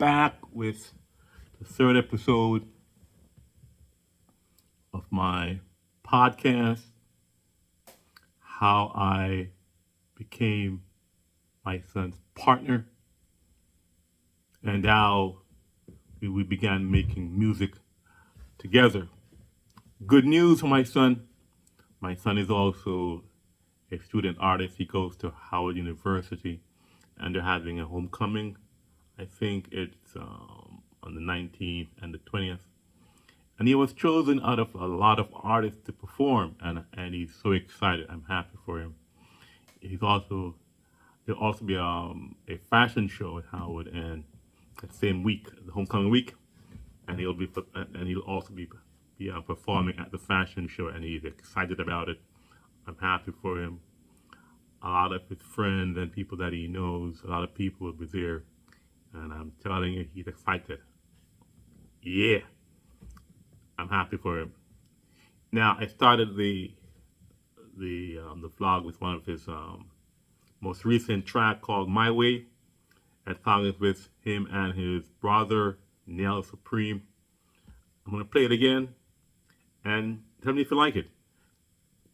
back with the third episode of my podcast, How I Became My Son's Partner, and how we began making music together. Good news for my son. My son is also a student artist. He goes to Howard University, and they're having a homecoming. I think it's on the 19th and the 20th. And he was chosen out of a lot of artists to perform, and he's so excited. I'm happy for him. He's also There'll also be a fashion show at Howard, and that same week, the homecoming week, and he'll also be performing at the fashion show, and he's excited about it. I'm happy for him. A lot of his friends and people that he knows, a lot of people will be there, and I'm telling you, he's excited. Yeah, I'm happy for him. Now, I started the vlog with one of his most recent track called "My Way." That song is with him and his brother Nell Supreme. I'm gonna play it again, and tell me if you like it.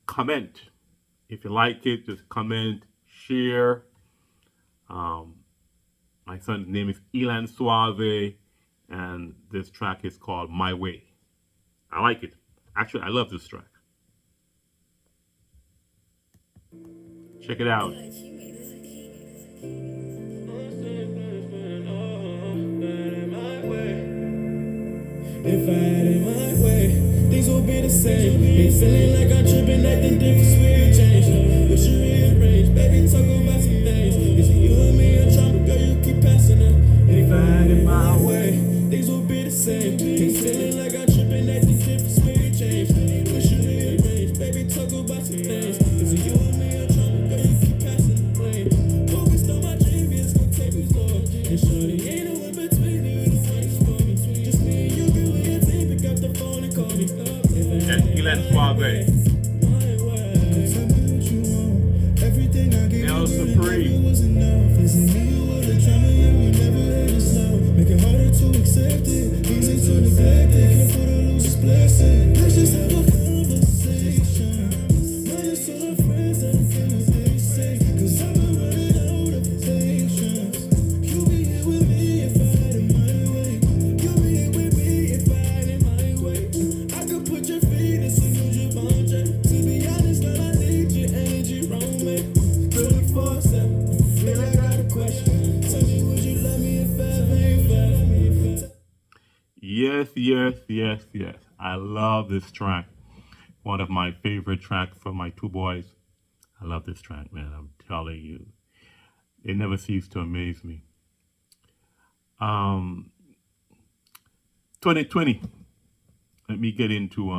Comment if you like it. Just comment, share. My son's name is Elan Suave, and this track is called "My Way." I like it. Actually, I love this track. Check it out. If I had it my way, things would be the same. Ain't feeling like I'm tripping, acting different, sweet change. But you rearrange, baby, talk about some things. Is it you and me a drama, girl, you keep passing it. And if I had it my way, things would be the same. Ain't feeling like I'm tripping, acting different, sweet change. But you rearrange, baby, talk about some things. Is it you and me a drama, girl, you keep passing the blame. Focused on my dream, it's gonna take me slow. And shorty ain't no in between you, the one is for me. Just me and you. And Elan Suave. Nell Supreme. Make it harder to accept it, easy to neglect it, can't put a loser's blessing. Let's just have a conversation. Minus all the friends that don't care what they say, cause I've been running out of patience. You'll be here with me if I had it my way. You'll be here with me if I had it my way. I could put your feet in some new boundary. To be honest, girl, I need your energy around me. 24/7, feel like I got a question. Tell me, would you love me if ever you felt me? Yes, yes, yes, yes. I love this track. One of my favorite tracks from my two boys. I love this track, man. I'm telling you. It never ceases to amaze me. 2020. Let me get into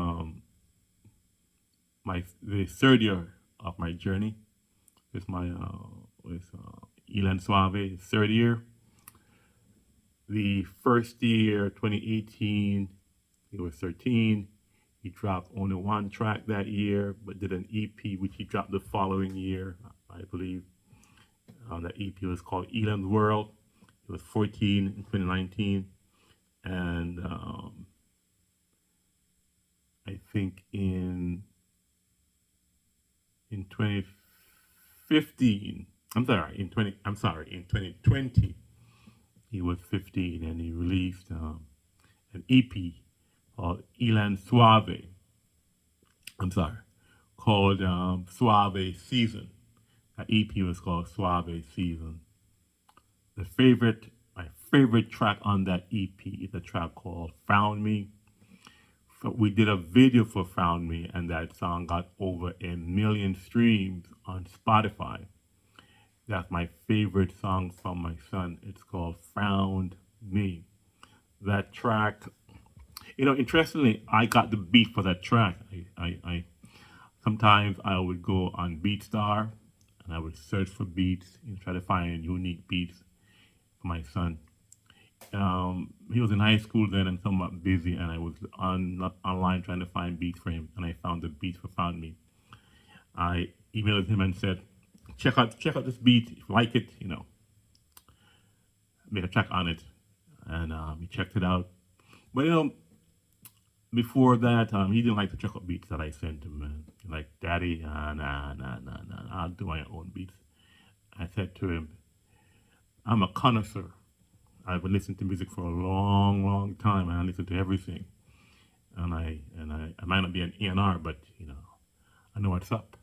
the third year of my journey with Elan Suave. Third year. The first year, 2018, he was 13. He dropped only one track that year, but did an EP, which he dropped the following year, I believe. That EP was called Elan's World. He was 14 in 2019. And I think in 2015, in 2020, he was 15, and he released an EP called Elan Suave. Called Suave Season. That EP was called Suave Season. My favorite track on that EP is a track called Found Me. So we did a video for Found Me, and that song got over 1 million streams on Spotify. That's my favorite song from my son. It's called Found Me. That track, interestingly, I got the beat for that track. I sometimes I would go on BeatStar and I would search for beats and try to find unique beats for my son. He was in high school then and somewhat busy, and I was online trying to find beats for him, and I found the beats for Found Me. I emailed him and said, check out this beat. If you like it, make a track on it. and he checked it out. But before that, he didn't like the chocolate beats that I sent him. Man. Like, Daddy, nah, I'll do my own beats. I said to him, I'm a connoisseur. I've been listening to music for a long, long time, and I listen to everything. I might not be an A&R, but I know what's up.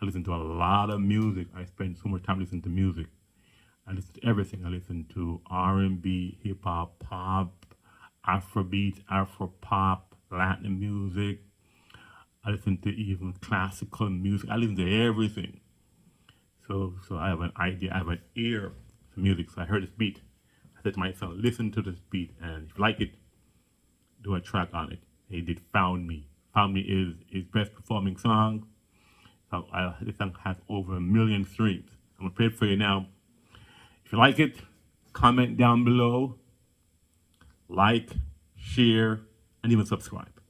I listen to a lot of music. I spend so much time listening to music. I listen to everything. I listen to R&B, hip hop, pop, Afrobeat, Afro pop, Latin music. I listen to even classical music. I listen to everything. So I have an idea. I have an ear for music. So I heard this beat. I said to myself, listen to this beat, and if you like it, do a track on it. He did Found Me. Found Me is his best performing song. So this song has over 1 million streams. I'm gonna play it for you now. If you like it, comment down below, like, share, and even subscribe.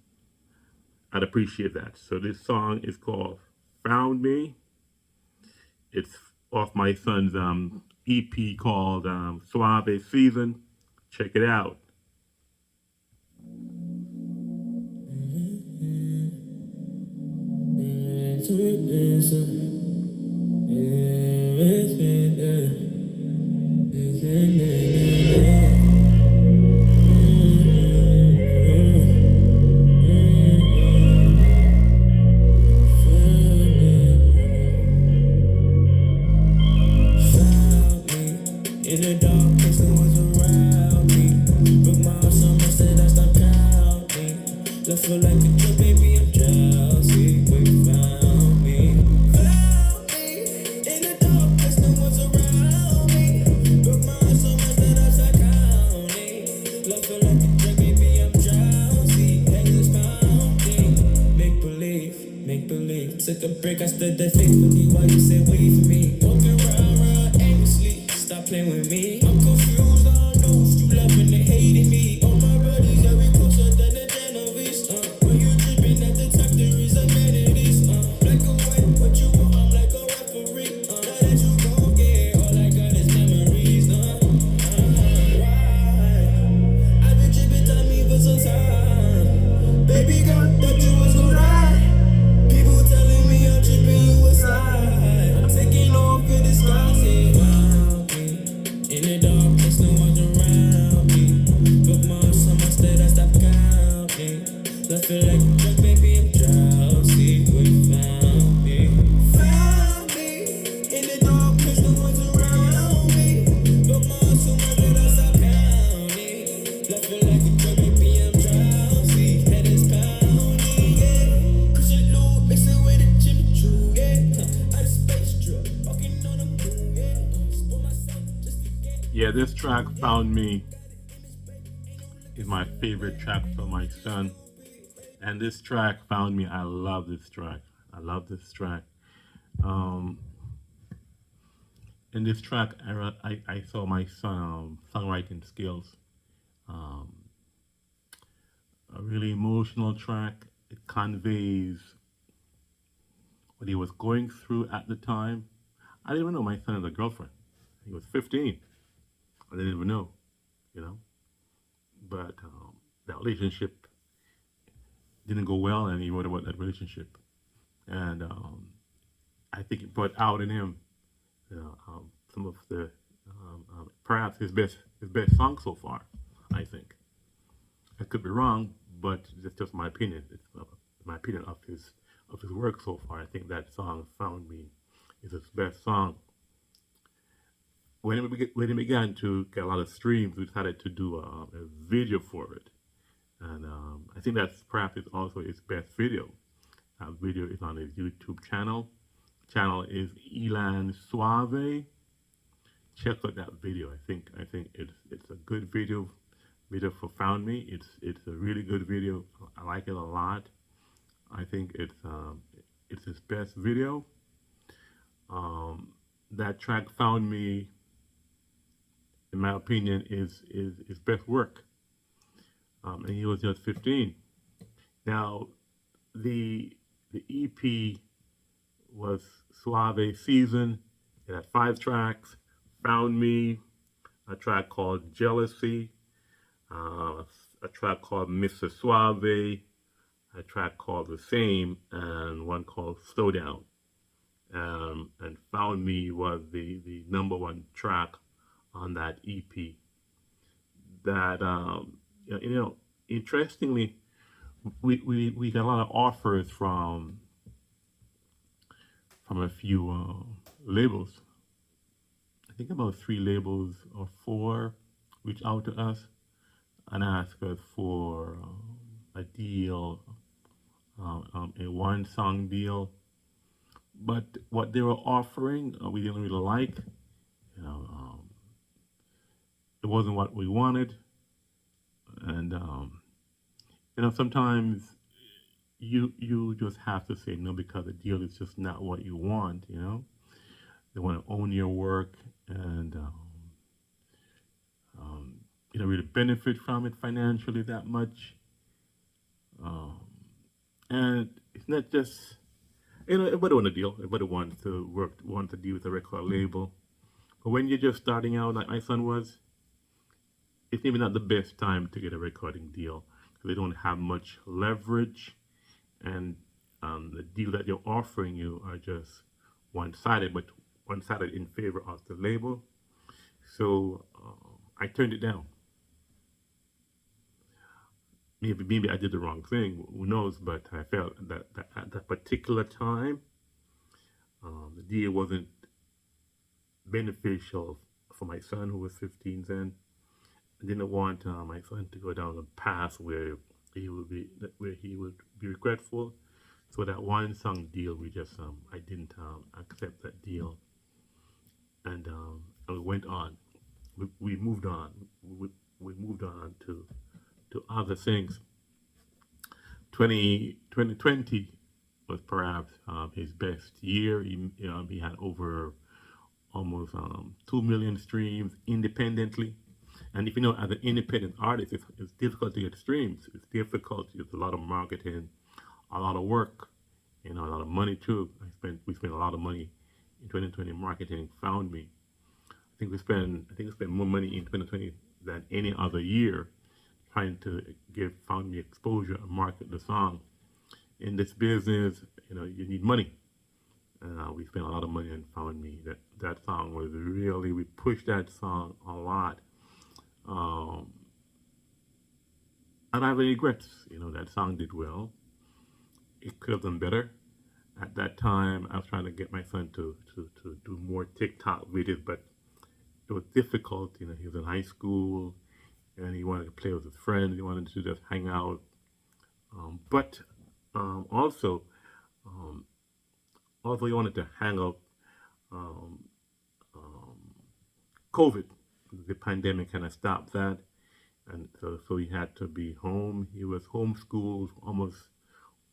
I'd appreciate that. So this song is called Found Me. It's off my son's EP called Suave Season. Check it out. In the darkness, no one's around me. But my heart so much that I stopped counting. Left feel like a kid, baby, I'm drowsy. We found me. Found me. In the darkness, no one's around me. But my heart so much that I stopped counting. Left feel like a kid, baby, I'm drowsy. Headless pounding. Make believe, make believe. Took a break, I stood there faithfully while you said wait for me. Walking around aimlessly. Stop playing with me. I'm confused, I don't know if you loving and hating me. All my buddies, yeah, we closer than the Genovese. When you dripping at the top, there is a amenities. Black and white, what you want, I'm like a referee. Now that you gon' get, all I got is memories. Why? I've been dripping, tell me for some time. Baby girl, thought you was gon' ride. People telling me I'm tripping, you aside. Taking off your disguise. In the darkness, no one's around me. But my so much that I stopped counting. I feel like a drug, baby, I'm drowsy. We found me. Found me. In the darkness, no one's around me. But my so much that I stopped counting. I feel like a drug, baby, I'm drowsy. Head is pounding, yeah. Christian Lou, mixing with a Jimmy Choo, yeah. I just space truck, walking on the moon, yeah. Spoil myself just to get. Yeah, this track, Found Me, is my favorite track for my son. And this track, Found Me, I love this track. I love this track. In this track, I saw my son songwriting skills. A really emotional track. It conveys what he was going through at the time. I didn't even know my son had a girlfriend. He was 15. I didn't even know, you know. But that relationship didn't go well, and he wrote about that relationship. And I think it brought out in him some of the perhaps his best song so far. I think I could be wrong, but it's just my opinion. It's my opinion of his work so far. I think that song "Found Me" is his best song. When it began to get a lot of streams, we decided to do a video for it, and I think that's perhaps is also his best video. That video is on his YouTube channel. Channel is Elan Suave. Check out that video. I think it's a good video for Found Me. It's a really good video. I like it a lot. I think it's his best video. That track Found Me, in my opinion, is his best work. And he was just 15. Now, the EP was Suave Season. It had 5 tracks. Found Me, a track called Jealousy, uh, a track called Mr. Suave, a track called The Same, and one called Slow Down. And Found Me was the number one track on that EP. That, you know, interestingly, we got a lot of offers from a few labels. I think about three labels or four reached out to us and asked us for a deal, a one song deal. But what they were offering, we didn't really like. You know, it wasn't what we wanted, and you know, sometimes you just have to say no because the deal is just not what you want. You know, they want to own your work, and you don't really benefit from it financially that much. Um, and it's not just, you know, everybody want a deal. Everybody wants to work, want to deal with a record label. But when you're just starting out, like my son was, it's maybe not the best time to get a recording deal because they don't have much leverage, and the deal that they're offering you are just one-sided, but one-sided in favor of the label. So I turned it down. Maybe I did the wrong thing. Who knows? But I felt that at that particular time, the deal wasn't beneficial for my son who was 15 then. I didn't want my son to go down a path where he would be regretful. So that one song deal, we just I didn't accept that deal, and we went on. We moved on. We moved on to other things. 2020 was perhaps his best year. He had over almost 2 million streams independently. And if you know, as an independent artist, it's difficult to get streams. It's difficult. It's a lot of marketing, a lot of work, you know, a lot of money too. We spent a lot of money in 2020 marketing. Found Me. I think we spent more money in 2020 than any other year trying to give Found Me exposure and market the song. In this business, you know, you need money. We spent a lot of money on Found Me. That song was really, we pushed that song a lot. Um, I don't have any regrets. You know, that song did well. It could have done better. At that time, I was trying to get my son to do more TikTok videos, but it was difficult. You know, he was in high school and he wanted to play with his friends. He wanted to just hang out. But also, um, although he wanted to hang out, um, um, COVID, the pandemic kind of stopped that. And so he had to be home. He was homeschooled almost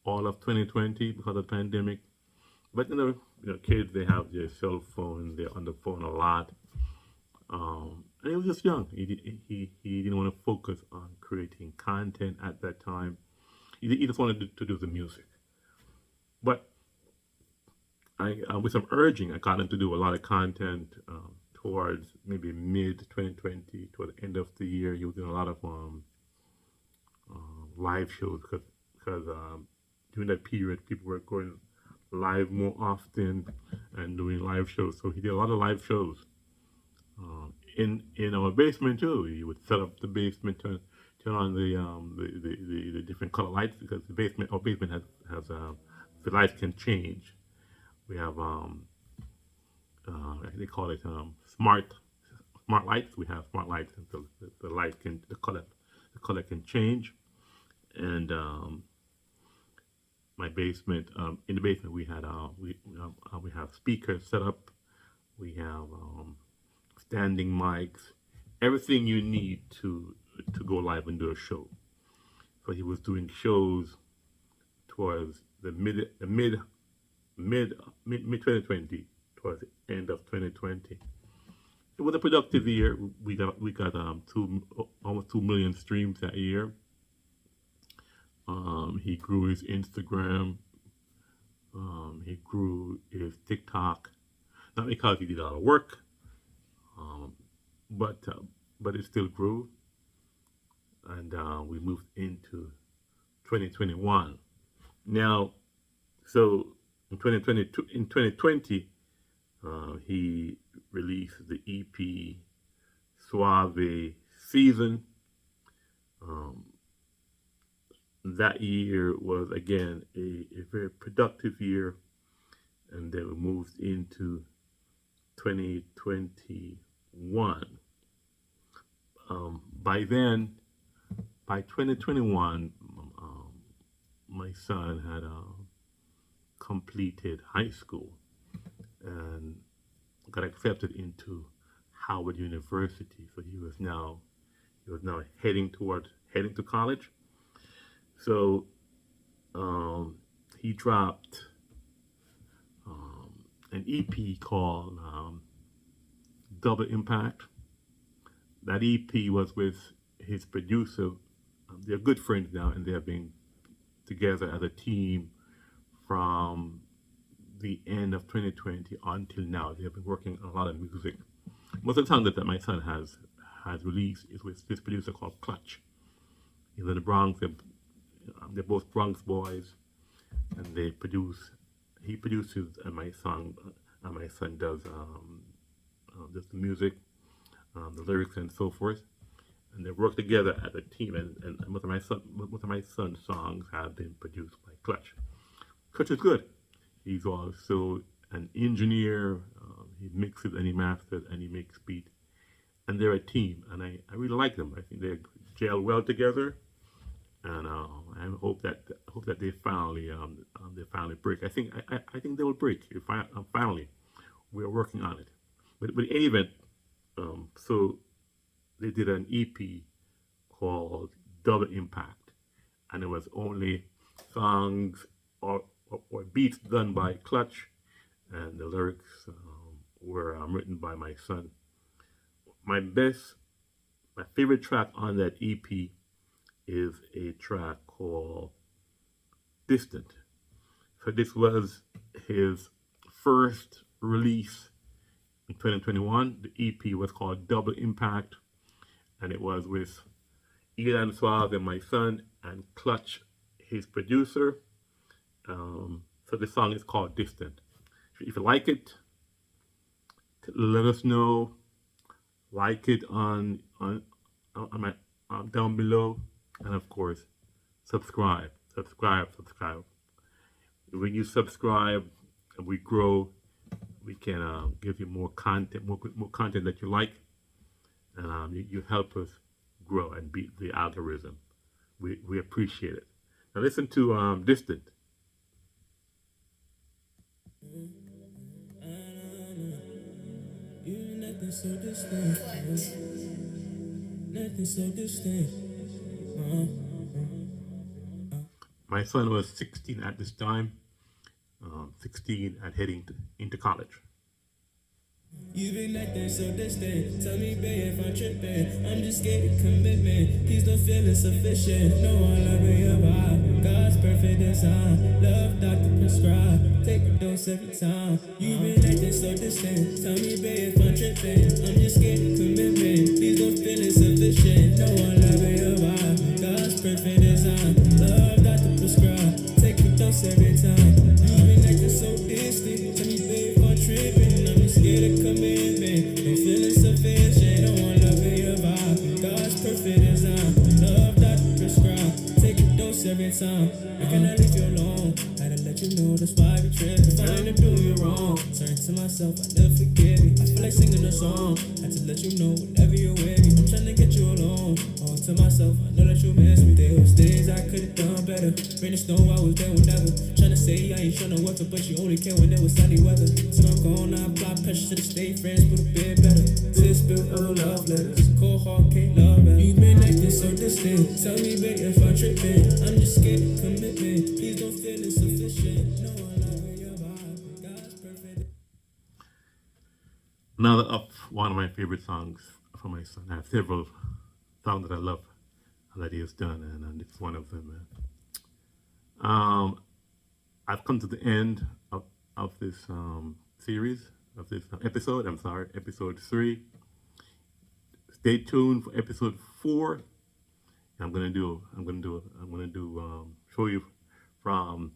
all of 2020 because of the pandemic. But kids, they have their cell phone. They're on the phone a lot. And he was just young. He didn't want to focus on creating content at that time. He just wanted to do the music. But with some urging, I got him to do a lot of content towards maybe mid 2020, toward the end of the year. He was doing a lot of live shows because during that period, people were going live more often and doing live shows. So he did a lot of live shows in our basement too. He would set up the basement, turn on the different color lights because our basement has the lights can change. We have they call it smart lights. We have smart lights, and so the light can the color can change. And my basement, in the basement, we have speakers set up. We have standing mics, everything you need to go live and do a show. So he was doing shows towards the mid 2020, towards the end of 2020. It was a productive year. We got almost 2 million streams that year. He grew his Instagram. He grew his TikTok. Not because he did a lot of work, um, but uh, but it still grew, and we moved into 2021. Now, so in 2020, he released the EP Suave Season. Um, that year was again a very productive year, and then we moved into 2021. By then, by 2021, my son had completed high school and got accepted into Howard University. So he was now heading to college. So he dropped an EP called Double Impact. That EP was with his producer. They're good friends now, and they have been together as a team from the end of 2020 until now. They have been working on a lot of music. Most of the songs that my son has released is with this producer called Clutch. He's in the Bronx. They're both Bronx boys, and they produce. He produces, and my son does the music, the lyrics, and so forth. And they work together as a team. And most of my son's songs have been produced by Clutch. Clutch is good. He's also an engineer. He mixes and he masters and he makes beats. And they're a team, and I really like them. I think they gel well together, and I hope that they finally break. I think they will break. If finally, we're working on it. But in any event, so they did an EP called Double Impact, and it was only songs or beats done by Clutch, and the lyrics were written by my son. My favorite track on that EP is a track called Distant. So this was his first release in 2021. The EP was called Double Impact, and it was with Elan Suave and my son, and Clutch, his producer. So the song is called Distant. If you like it, let us know. Like it on my down below, and of course, subscribe. When you subscribe and we grow, we can give you more content, more content that you like, and you help us grow and beat the algorithm. We appreciate it. Now listen to Distant. You nothing so distant, nothing so distant. My son was 16 at this time, 16 and into college. You've been acting so distant. Tell me, babe, if I'm tripping. I'm just scared of commitment. Please don't feel insufficient. No one loving your vibe. God's perfect design. Love doctor prescribe. Take a dose every time. You've been acting so distant. Tell me, babe, if I'm tripping. I'm just scared of commitment. Please don't feel insufficient. No one loving your vibe. God's perfect design. Love doctor prescribe. Take a dose every time. You've been acting so distant. Tell me, babe, if I'm tripping. I'm just scared of commitment. Don't feel insufficient. No one loving your vibe. God's perfect design. Love that prescribe. Take a dose every time. I cannot leave you alone. Had to let you know that's why we trip. If I end up doing you wrong, turn to myself, I never forgive me. I feel like singing a song. Had to let you know whenever you're with me. I'm trying to get you alone. All to myself, I know that you miss me. There was days I could've done better. Rain and snow, I was there whenever. Trying to say I ain't trying to work it, but you only care when it was sunny weather. So I'm gone, I apply pressure to the state friends, but a bit better. Tears spilled over love letters. Cold heart can't love better. You've been acting so distant. Tell me, babe, if I'm tripping. I'm just scared of commitment. Please don't feel insufficient. No one loving your vibe. God's perfect. Another of one of my favorite songs from my son. I have several songs that I love that he has done, and it's one of them. I've come to the end of this series, of this episode. I'm sorry, episode 3. stay tuned for episode 4. I'm gonna show you from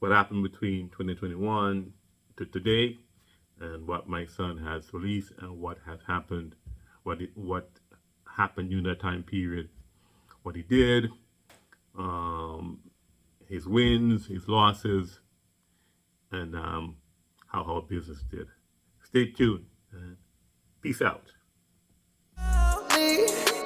what happened between 2021 to today, and what my son has released, and what has happened, what happened during that time period, what he did, his wins, his losses, and how our business did. Stay tuned. And peace out.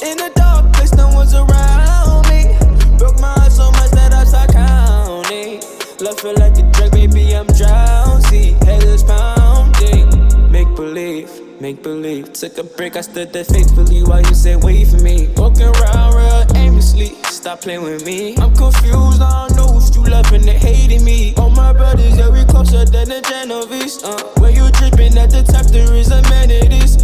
In a dark place, no one's around me. Broke my heart so much that I start counting. Love feel like a drug, baby, I'm drowsy. Head is pounding. Make believe. Took a break, I stood there faithfully while you said wait for me. Walking around real aimlessly. Stop playing with me. I'm confused, I don't know who's you loving and hating me. All my brothers, yeah, we closer than the Genovese. When you dripping at the top, there is amenities.